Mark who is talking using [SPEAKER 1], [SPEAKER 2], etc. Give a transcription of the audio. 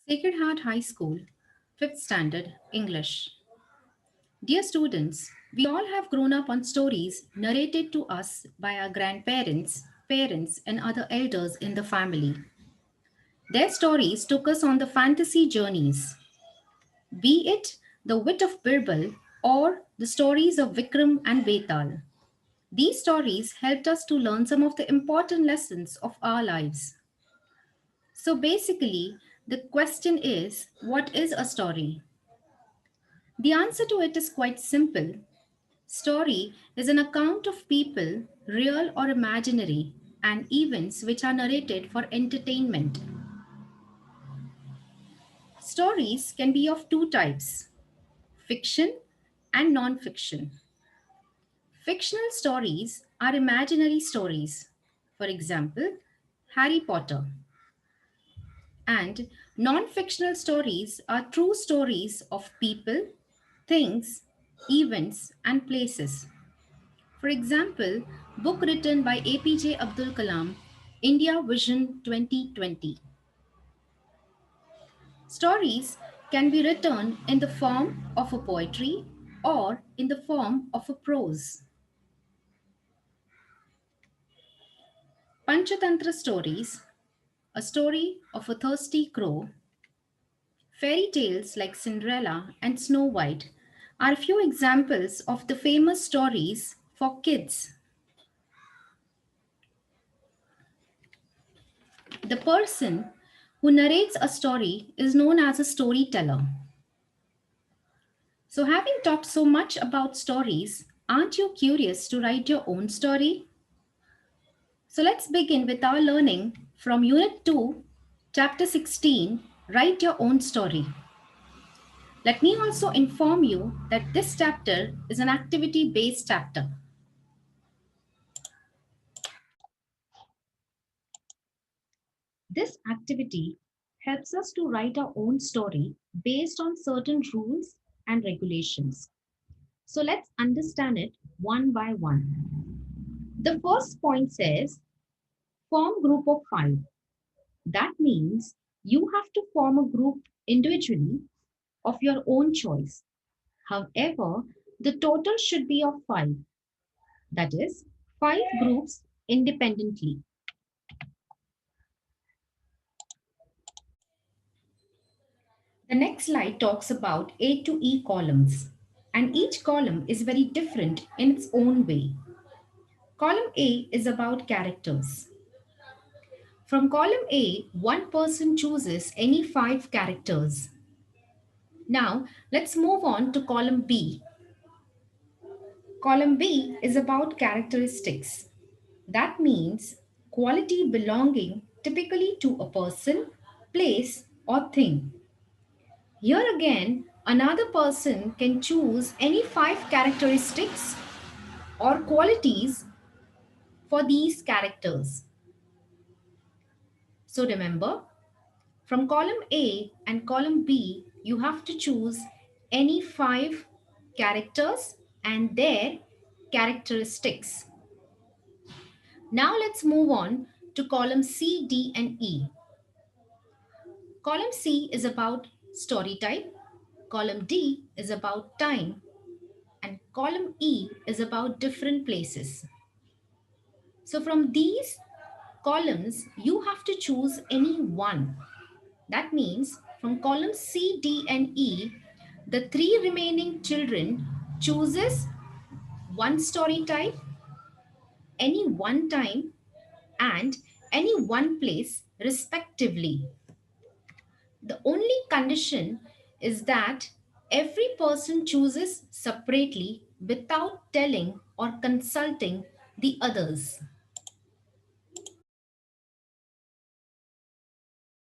[SPEAKER 1] Sacred Heart High School, 5th Standard, English. Dear students, we all have grown up on stories narrated to us by our grandparents, parents, and other elders in the family. Their stories took us on the fantasy journeys, be it the wit of Birbal or the stories of Vikram and Betal. These stories helped us to learn some of the important lessons of our lives. So basically, the question is, what is a story? The answer to it is quite simple. Story is an account of people, real or imaginary, and events which are narrated for entertainment. Stories can be of two types, fiction and non fiction. Fictional stories are imaginary stories. For example, Harry Potter. And non fictional stories are true stories of people, things, events, and places. For example, book written by APJ Abdul Kalam, India Vision 2020. Stories can be written in the form of a poetry or in the form of a prose. Panchatantra stories, a story of a thirsty crow, fairy tales like Cinderella and Snow White are few examples of the famous stories for kids. The person who narrates a story is known as a storyteller. So, having talked so much about stories, aren't you curious to write your own story? So, let's begin with our learning from Unit 2, Chapter 16 Write Your Own Story. Let me also inform you that this chapter is an activity based chapter. This activity helps us to write our own story based on certain rules and regulations. So let's understand it one by one. The first point says form group of five. That means you have to form a group individually of your own choice. However, the total should be of five. That is, five groups independently. The next slide talks about A to E columns, and each column is very different in its own way. Column A is about characters. From column A, one person chooses any five characters. Now, let's move on to column B. Column B is about characteristics. That means quality belonging typically to a person, place, or thing. Here again, another person can choose any five characteristics or qualities for these characters. So remember, from column A and column B, you have to choose any five characters and their characteristics. Now let's move on to column C, D, and E. Column C is about story type, column D is about time, and column E is about different places. So from these columns, you have to choose any one. That means from column C, D, and E, the three remaining children chooses one story type, any one time, and any one place respectively. The only condition is that every person chooses separately without telling or consulting the others.